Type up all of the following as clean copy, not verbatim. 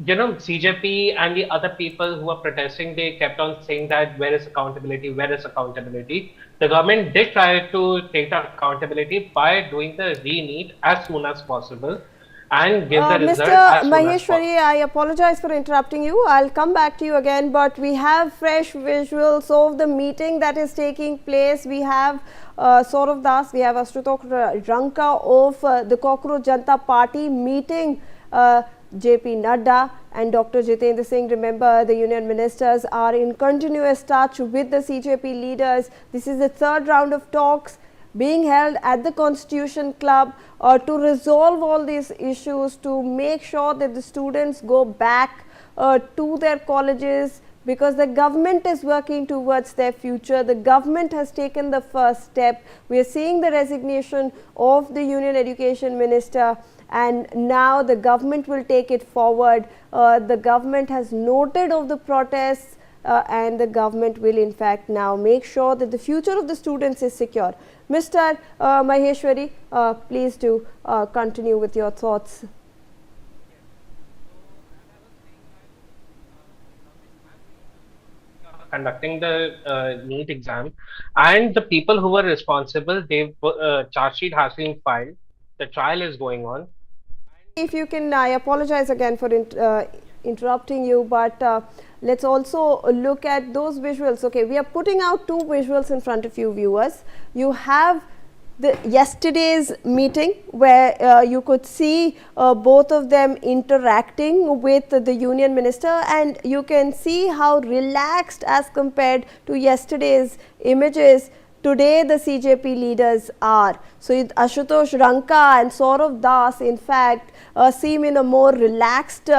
CJP and the other people who were protesting, they kept on saying that where is accountability, where is accountability. The government did try to take the accountability by doing the re-NEET as soon as possible and give the Mr. result as soon as Maheshwari, possible. I apologize for interrupting you. I'll come back to you again, but we have fresh visuals of the meeting that is taking place. We have Saurav Das, we have Ashutosh Ranka of the Cockroach Janata Party meeting JP Nadda and Dr. Jitendra Singh. Remember, the union ministers are in continuous touch with the CJP leaders. This is the third round of talks being held at the Constitution Club to resolve all these issues, to make sure that the students go back to their colleges, because the government is working towards their future. The government has taken the first step. We are seeing the resignation of the Union Education Minister, and now the government will take it forward. The government has noted of the protests, and the government will in fact now make sure that the future of the students is secure. Mr. Maheshwari, please do continue with your thoughts. Conducting the NEET exam, and the people who were responsible, they charge sheet has been filed. The trial is going on. If you can, I apologize again for interrupting you, but let's also look at those visuals. Okay, we are putting out two visuals in front of you viewers. You have the yesterday's meeting where you could see both of them interacting with the union minister, and you can see how relaxed as compared to yesterday's images today the CJP leaders are. So Ashutosh Ranka and Saurav Das in fact seem in a more relaxed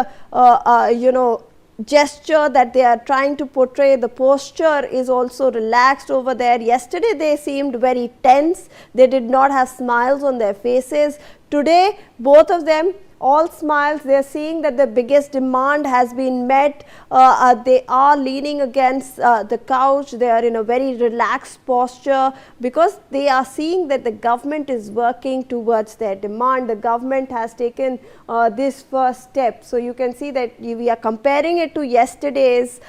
gesture that they are trying to portray. The posture is also relaxed over there. Yesterday they seemed very tense. They did not have smiles on their faces. Today both of them all smiles. They are seeing that the biggest demand has been met. They are leaning against the couch. They are in a very relaxed posture because they are seeing that the government is working towards their demand. The government has taken this first step. So you can see that we are comparing it to yesterday's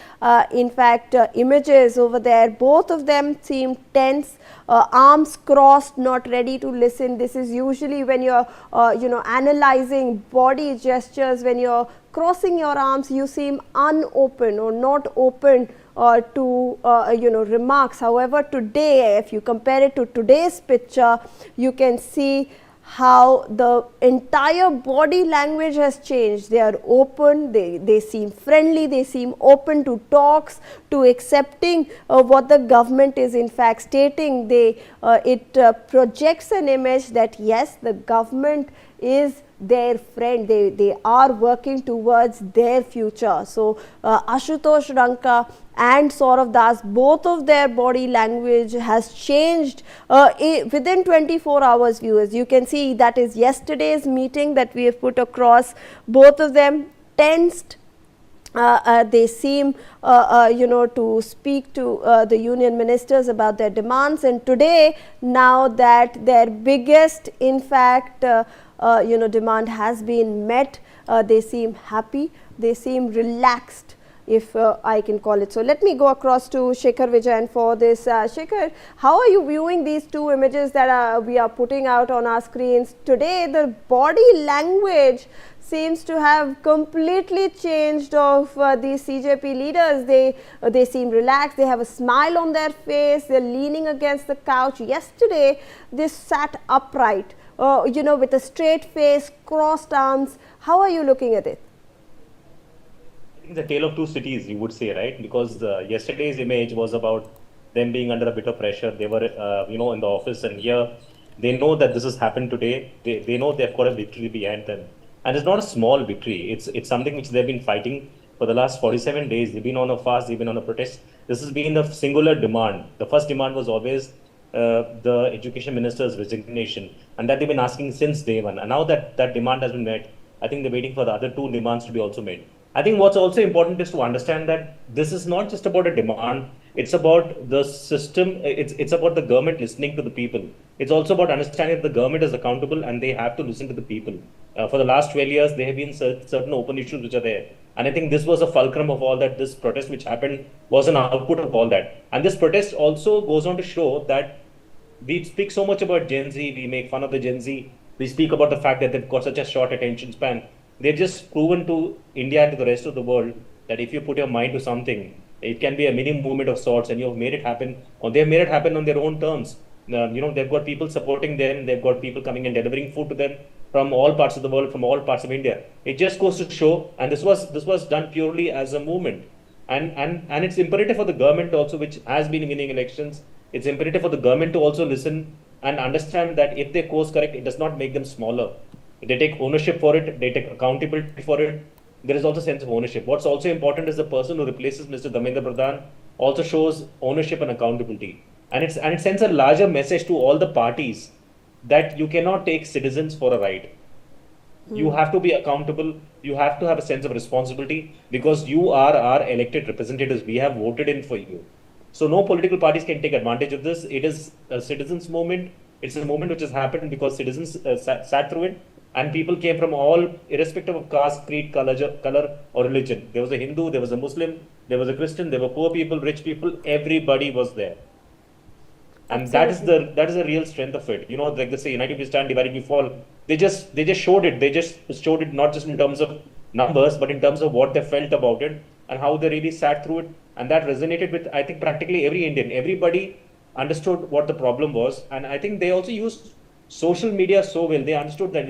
in fact images over there. Both of them seem tense. Arms crossed, not ready to listen. This is usually when you're analyzing body gestures. When you're crossing your arms, you seem unopen or not open to remarks. However, today, if you compare it to today's picture, you can see how the entire body language has changed. They are open, they seem friendly, they seem open to talks, to accepting what the government is in fact stating. It projects an image that yes, the government is their friend. They are working towards their future. So Ashutosh Ranka and Saurav Das, both of their body language has changed within 24 hours, viewers. You can see that is yesterday's meeting that we have put across. Both of them tensed. They seem to speak to the union ministers about their demands, and today, now that their biggest in fact demand has been met, they seem happy, they seem relaxed, if I can call it so. Let me go across to Shekhar Vijayan for this. Shekhar, how are you viewing these two images that we are putting out on our screens? Today the body language seems to have completely changed of these CJP leaders. They seem relaxed, they have a smile on their face, they are leaning against the couch. Yesterday they sat upright, with a straight face, crossed arms. How are you looking at it? It's a tale of two cities, you would say, right? Because yesterday's image was about them being under a bit of pressure. They were, in the office, and here they know that this has happened today. They know they've got a victory behind them. And it's not a small victory. It's something which they've been fighting for the last 47 days. They've been on a fast, they've been on a protest. This has been the singular demand. The first demand was always the education minister's resignation, and that they've been asking since day one. And now that that demand has been met, I think they're waiting for the other two demands to be also made. I think what's also important is to understand that this is not just about a demand, It's about the system. It's about the government listening to the people. It's also about understanding that the government is accountable and they have to listen to the people. For the last 12 years, there have been certain open issues which are there. And I think this was a fulcrum of all that. This protest which happened was an output of all that. And this protest also goes on to show that we speak so much about Gen Z, we make fun of the Gen Z, we speak about the fact that they've got such a short attention span. They've just proven to India and to the rest of the world that if you put your mind to something, it can be a mini movement of sorts, and you've made it happen, or they've made it happen on their own terms. They've got people supporting them, they've got people coming and delivering food to them from all parts of the world, from all parts of India. It just goes to show, and this was done purely as a movement. And it's imperative for the government also, which has been winning elections. It's imperative for the government to also listen and understand that if they course correct, it does not make them smaller. They take ownership for it, they take accountability for it. There is also a sense of ownership. What's also important is the person who replaces Mr. Dharmendra Pradhan also shows ownership and accountability. And it sends a larger message to all the parties that you cannot take citizens for a ride. You have to be accountable. You have to have a sense of responsibility because you are our elected representatives. We have voted in for you. So no political parties can take advantage of this. It is a citizens' movement. It's a movement which has happened because citizens sat through it, and people came from all, irrespective of caste, creed, color, or religion. There was a Hindu, there was a Muslim, there was a Christian, there were poor people, rich people. Everybody was there. And Absolutely. that is the real strength of it. Like they say, united we stand, divided we fall. They just showed it. They just showed it not just in terms of numbers, but in terms of what they felt about it and how they really sat through it. And that resonated with, I think, practically every Indian. Everybody understood what the problem was. And I think they also used social media so well. They understood that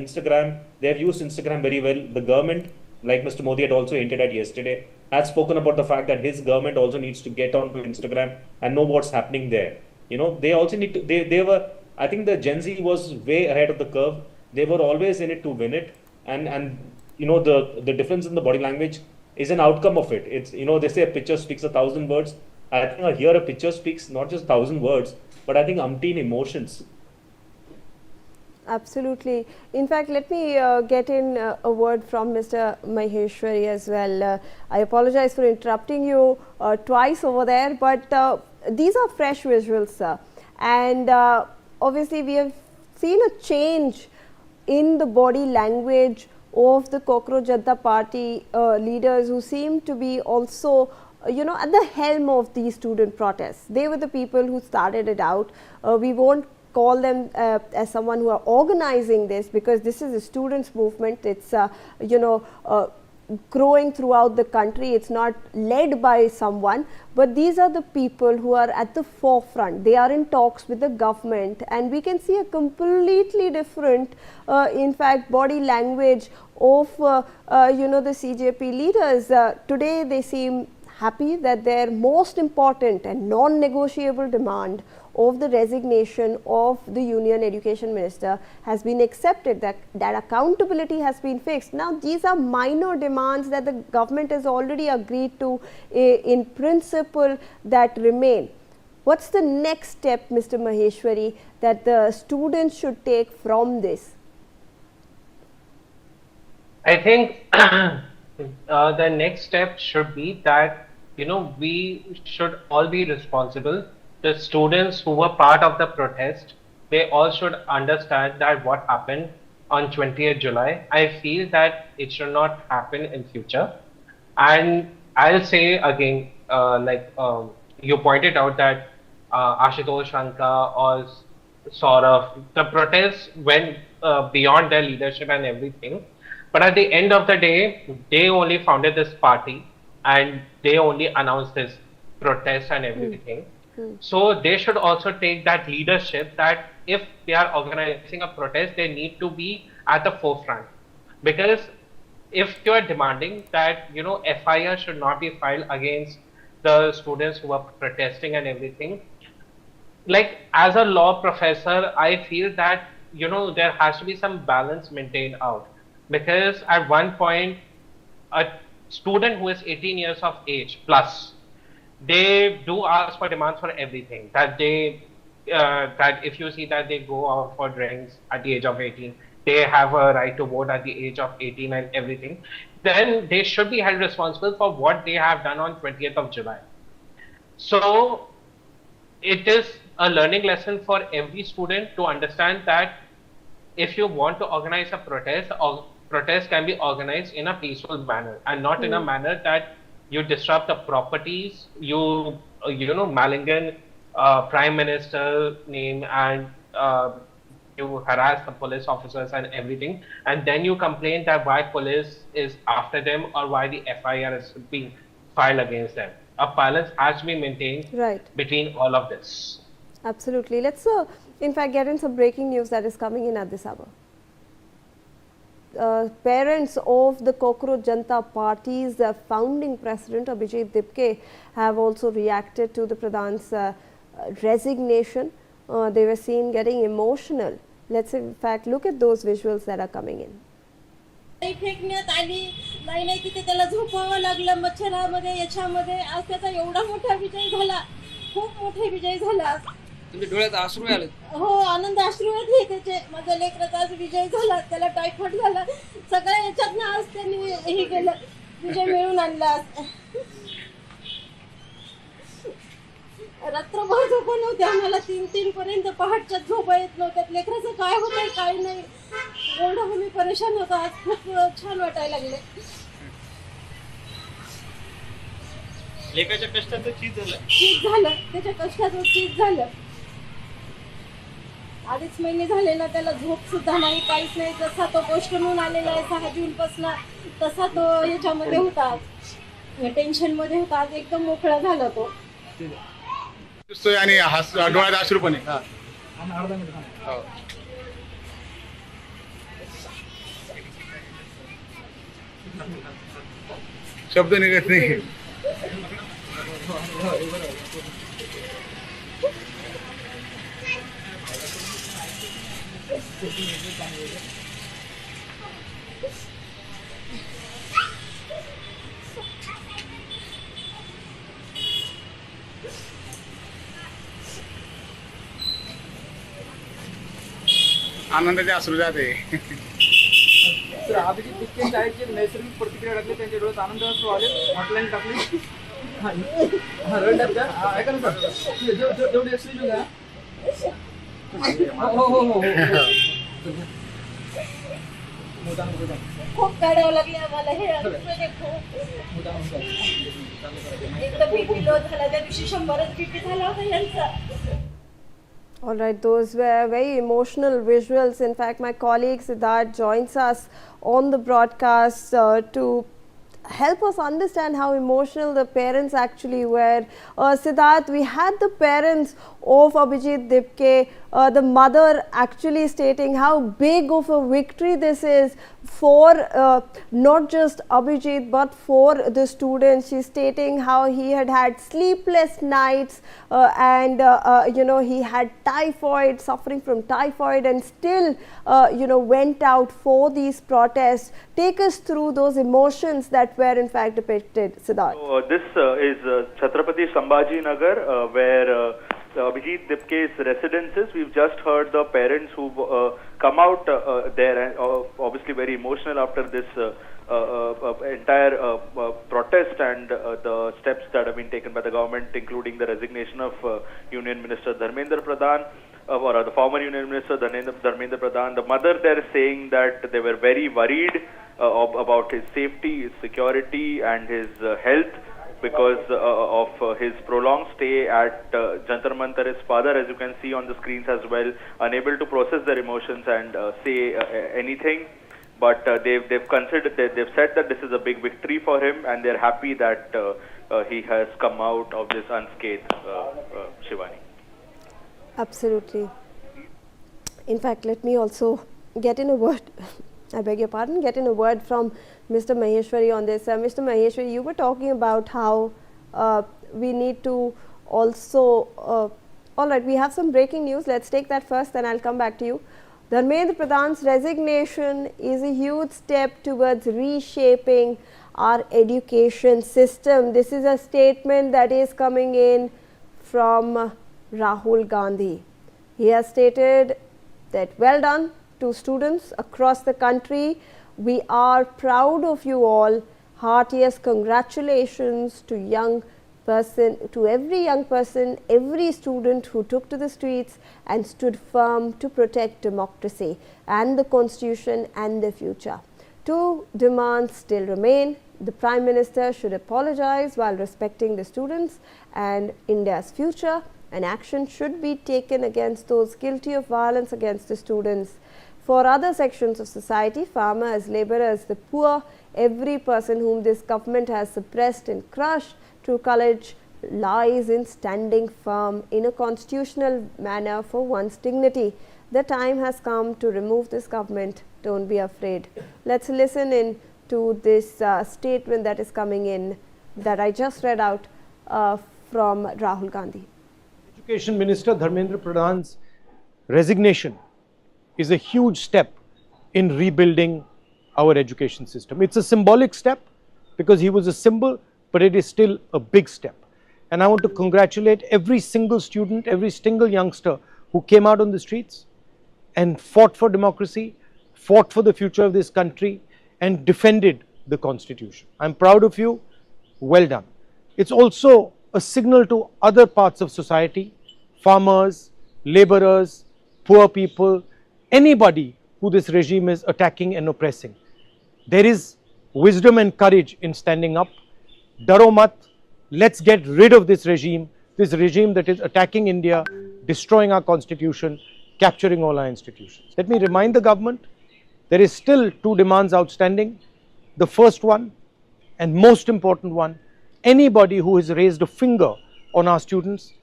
they have used Instagram very well. The government, like Mr. Modi had also hinted at yesterday, has spoken about the fact that his government also needs to get onto Instagram and know what's happening there. They also need to, they were, I think the Gen Z was way ahead of the curve. They were always in it to win it. And the difference in the body language is an outcome of it. It's, they say a picture speaks 1,000 words. I think here a picture speaks not just 1,000 words, but I think umpteen emotions. Absolutely. In fact, let me get in a word from Mr. Maheshwari as well. I apologize for interrupting you twice over there, but these are fresh visuals, sir. And obviously, we have seen a change in the body language of the Cockroach Janata Party leaders who seem to be also at the helm of these student protests. They were the people who started it out. We won't call them as someone who are organizing this, because this is a students movement. It's growing throughout the country. It's not led by someone, but these are the people who are at the forefront. They are in talks with the government, and we can see a completely different in fact body language of the CJP leaders. Today they seem happy that their most important and non-negotiable demand of the resignation of the Union Education Minister has been accepted, that accountability has been fixed. Now, these are minor demands that the government has already agreed to in principle that remain. What's the next step, Mr. Maheshwari, that the students should take from this? I think the next step should be that we should all be responsible. The students who were part of the protest, they all should understand that what happened on 20th July. I feel that it should not happen in future. And I'll say again, you pointed out that Ashutosh Ranka or Saurav, the protests went beyond their leadership and everything. But at the end of the day, they only founded this party and they only announced this protest and everything. So they should also take that leadership, that if they are organizing a protest, they need to be at the forefront. Because if you are demanding that, FIR should not be filed against the students who are protesting and everything, like as a law professor, I feel that, there has to be some balance maintained out. Because at one point, a student who is 18 years of age plus, they do ask for demands for everything. That if you see that they go out for drinks at the age of 18, they have a right to vote at the age of 18 and everything, then they should be held responsible for what they have done on 20th of July. So it is a learning lesson for every student to understand that if you want to organize a protest, or protest can be organized in a peaceful manner and not in a manner that you disrupt the properties, malign prime minister name, and you harass the police officers and everything, and then you complain that why police is after them or why the FIR is being filed against them. A balance has to be maintained Right. between all of this. Absolutely. Let's in fact get in some breaking news that is coming in at this hour. Parents of the Cockroach Janata Party's founding president Abhijit Dipke have also reacted to the Pradhan's resignation. They were seen getting emotional. Let's in fact look at those visuals that are coming in. फेकण्यात आली नाही तिथे त्याला झोपावं लागलं मच्छरामध्ये याच्यामध्ये आज त्याचा एवढा मोठा विजय झाला खूप मोठा विजय झाला तुमच्या डोळ्यात अश्रू आले हो आनंद अश्रू आहेत त्याचे माझ्या लेकराचा आज विजय झाला त्याला टायफॉइड झाला सगळ्या याच्यातनं आज त्यांनी हे केलं विजय मिळवून आणला रात्रभर झोप नव्हते आम्हाला 3-3 पर्यंत पहाटच्या झोपा येत नव्हत्या लेकराचं काय होतंय काय नाही एवढं मी परेशान होतो आज खूप छान वाटायला लागले लेकाच्या कष्टाचं चीज झालं त्याच्या कष्टाचं चीज झालं अडीच महिने झाले ना त्याला झोप सुद्धा नाही काहीच नाही जसा तो पोस्ट म्हणून आलेला आहे 6 जून पासून तसा तो याच्यामध्ये होता टेन्शन मध्ये होता आज एकदम मोकळा झाला तो आणि डोळ्यात अश्रू पण आहे शब्द निघत नाही आनंदाचे अश्रू जाते अभिजित दिपके शाळेची नैसर्गिक प्रतिक्रिया टाकली त्यांच्या डोळ्यात आनंद अश्रू आले हॉटलाईन टाकली ऐका ना सर जेवढी एक्सप्लेन घ्या हो खूप काढावं लागले आम्हाला हे एकदम बीपी लो झाला त्या दिवशी 100च बीपी झाला होता यांचा All right, those were very emotional visuals. In fact, my colleague Siddharth joins us on the broadcast to help us understand how emotional the parents actually were. Siddharth, we had the parents of Abhijit Dipke, the mother actually stating how big of a victory this is for not just Abhijit but for the students. She's stating how he had sleepless nights and he had typhoid, suffering from typhoid, and still went out for these protests. Take us through those emotions that were in fact depicted, Siddharth. So, this is Chhatrapati Sambhaji Nagar where Abhijit Dipke's residences. We've just heard the parents who've come out there and obviously very emotional after this entire protest and the steps that have been taken by the government, including the resignation of Union Minister Dharmendra Pradhan, or the former Union Minister Dharmendra Pradhan. The mother there is saying that they were very worried about his safety, his security and his health because of his prolonged stay at Jantar Mantar. His father, as you can see on the screens as well, unable to process their emotions and say anything. But they've said that this is a big victory for him, and they're happy that he has come out of this unscathed. Shivani. Absolutely. In fact, let me also get in a word. I beg your pardon. Get in a word from Mr. Maheshwari on this. Mr. Maheshwari, you were talking about how we need to also. All right, we have some breaking news. Let's take that first, then I'll come back to you. Dharmendra Pradhan's resignation is a huge step towards reshaping our education system. This is a statement that is coming in from Rahul Gandhi. He has stated that well done to students across the country. We are proud of you all. Heartiest congratulations to young every young person, every student who took to the streets and stood firm to protect democracy and the constitution and the future. Two demands still remain. The Prime Minister should apologize while respecting the students and India's future, and action should be taken against those guilty of violence against the students. For other sections of society, farmers, labourers, the poor, every person whom this government has suppressed and crushed, true courage lies in standing firm in a constitutional manner for one's dignity. The time has come to remove this government. Don't be afraid. Let's listen in to this statement that is coming in that I just read out from Rahul Gandhi. Education Minister Dharmendra Pradhan's resignation is a huge step in rebuilding our education system. It's a symbolic step because he was a symbol, but it is still a big step. And I want to congratulate every single student, every single youngster who came out on the streets and fought for democracy, fought for the future of this country, and defended the Constitution. I'm proud of you. Well done. It's also a signal to other parts of society, farmers, laborers, poor people, anybody who this regime is attacking and oppressing. There is wisdom and courage in standing up. Daro mat, let's get rid of this regime that is attacking India, destroying our constitution, capturing all our institutions. Let me remind the government, there is still two demands outstanding. The first one, and most important one, anybody who has raised a finger on our students,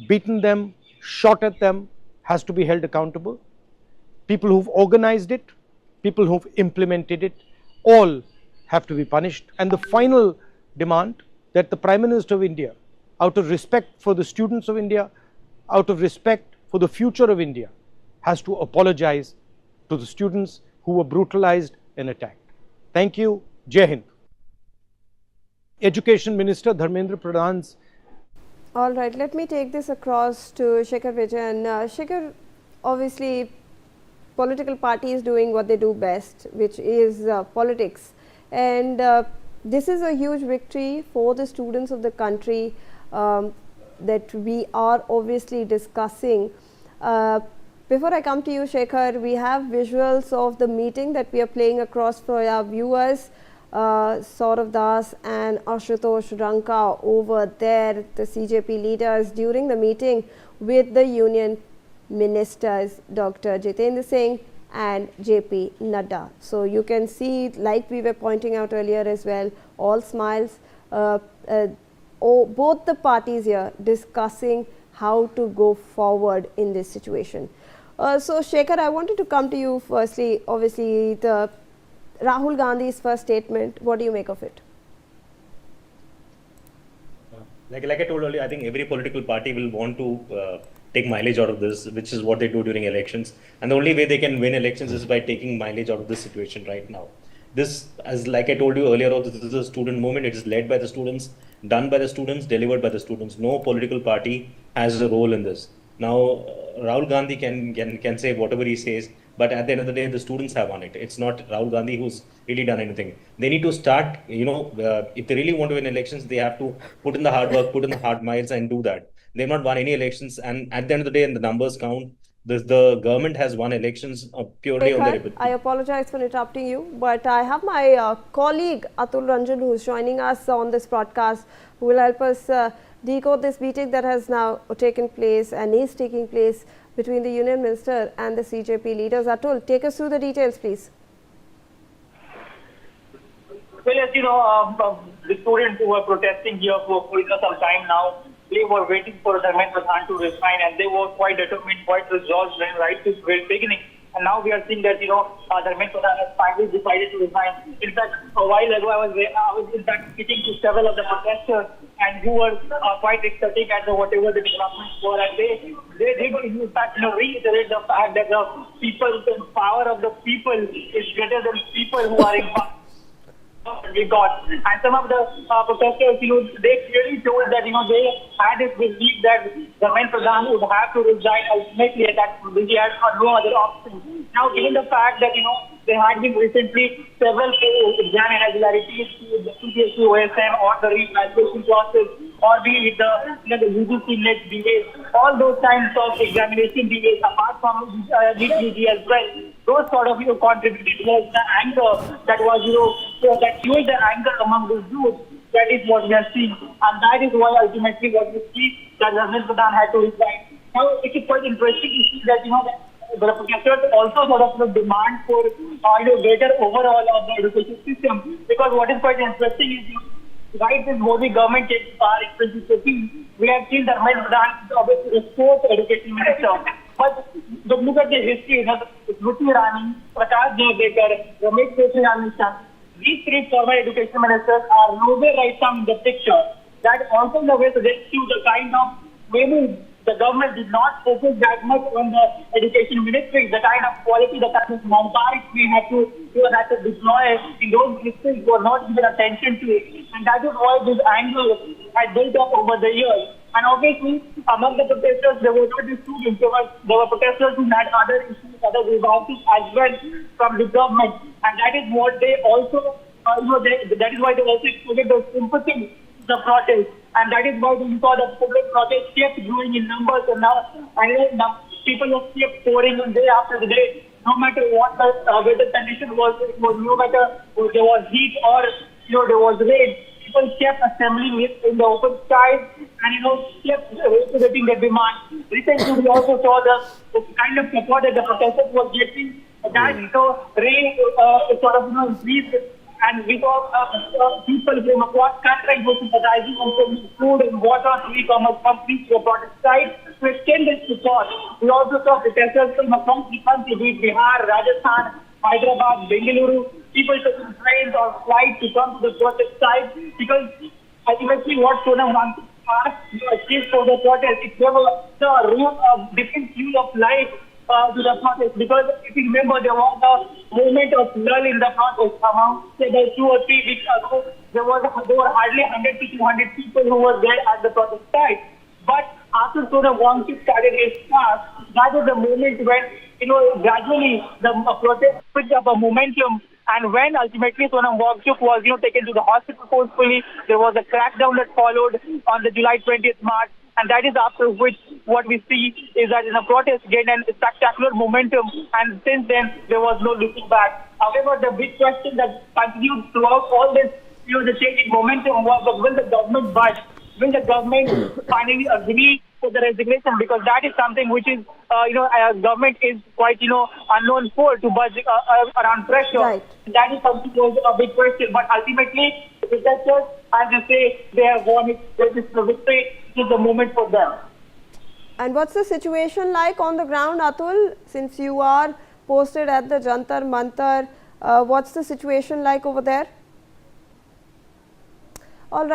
beaten them, shot at them, has to be held accountable. People who've organized it, people who've implemented it, all have to be punished. And the final demand, that the Prime Minister of India, out of respect for the students of India, out of respect for the future of India, has to apologize to the students who were brutalized and attacked. Thank you. Jai Hind. Education Minister Dharmendra Pradhan's. All right, let me take this across to Shekhar Vijayan. Shekhar, obviously, political parties doing what they do best, which is politics. And this is a huge victory for the students of the country that we are obviously discussing. Before I come to you, Shekhar, we have visuals of the meeting that we are playing across for our viewers. Saurav Das and Ashutosh Ranka over there, the CJP leaders, during the meeting with the union ministers, Dr. Jitendra Singh and JP Nadda. So you can see, like we were pointing out earlier as well, all smiles, both the parties here discussing how to go forward in this situation. So Shekhar, I wanted to come to you firstly. Obviously, the Rahul Gandhi's first statement, what do you make of it? Like I told earlier, I think every political party will want to take mileage out of this, which is what they do during elections. And the only way they can win elections is by taking mileage out of this situation right now. This, as like I told you earlier, this is a student movement. It is led by the students, done by the students, delivered by the students. No political party has a role in this. Now, Rahul Gandhi can say whatever he says, but at the end of the day, the students have won it. It's not Rahul Gandhi who's really done anything. They need to start, if they really want to win elections, they have to put in the hard work, put in the hard miles and do that. They've not won any elections, and at the end of the day, and the numbers count, the government has won elections purely on their ability. I apologize for interrupting you, but I have my colleague Atul Ranjan, who is joining us on this broadcast, who will help us decode this meeting that has now taken place and is taking place between the union minister and the CJP leaders. Atul, take us through the details, please. Well, as you know, the students who were protesting here for some time now, they were waiting for Dharmendra Pradhan to resign, and they were quite determined, quite resolved right to the very beginning. And now we are seeing that, Dharmendra Pradhan has finally decided to resign. In fact, a while ago, I was in fact speaking to several of the protesters, and who were quite ecstatic at whatever the developments were, and they did in fact reiterate the fact that the power of the people is greater than people who are in power. We got, and some of the protesters, they clearly told that they had this belief that Dharmendra Pradhan would have to resign ultimately, and that he had no other option. Now, given the fact that there had been recently several exam irregularities, the CJP OSM or the revaluation process, or be it the UGC NET delays, all those kinds of examination delays, apart from NEET as well, those sort of contributed towards the anger that was that fueled the anger among the youth. That is what we are seeing, and that is why ultimately what we see that Dharmendra Pradhan had to resign. Now it is quite interesting to see that the protesters also sort of demand for greater overhaul of the education system, because what is quite interesting is right since Modi government takes power in 2014, we have seen Dharmendra Pradhan obviously the fourth education minister. But look at the history, Smriti Irani, Prakash Javadekar, Ramesh Pokrayal Nishank, these three former education ministers are nowhere right now in the picture. That also in a way suggests you the kind of maybe the government did not focus that much on the education ministry, the kind of quality, the kind of manpower we had to deploy in those ministries were not given attention to it. And that is why this anger had built up over the years. And obviously, among the protesters, there were not just students, there were protesters who had other issues, other grievances as well from the government. And that is what they also, that is why they also expressed the sympathy to the protest. And that is why we saw the public protest kept growing in numbers, and now people have kept pouring in day after the day. No matter what the weather condition was, no matter there was heat or there was rain, people kept assembling in the open skies and kept reiterating their demand. Recently, we also saw the kind of support that the protesters were getting. That rain sort of increased. And we saw people from across country who sympathizing on food and water to e-commerce companies to a protest site to extend this support. We also saw protesters from across the country, be it Bihar, Rajasthan, Hyderabad, Bengaluru, people taking trains or flights to come to the protest site, because ultimately what Sonam wants to achieve for the protest is give a real different view of life to the protest, because if you remember, there was a moment of lull in the protest around, say, 2 or 3 weeks ago. There were hardly 100 to 200 people who were there at the protest site. But after Sonam Wangchuk started his fast, that was the moment when gradually the protest picked up a momentum. And when ultimately Sonam Wangchuk was taken to the hospital forcefully, there was a crackdown that followed on the July 20th march. And that is after which what we see is that in a protest gained a spectacular momentum, and since then there was no looking back. However, the big question that continued throughout all this, the changing momentum was that will the government budge? Will the government finally agree for the resignation? Because that is something which is, government is quite, unknown for to budge around pressure. Right. That is something was a big question. But ultimately, the protesters, as you say, they have won it. This is the victory. This is the moment for them. And what's the situation like on the ground, Atul? Since you are posted at the Jantar Mantar, what's the situation like over there? All right.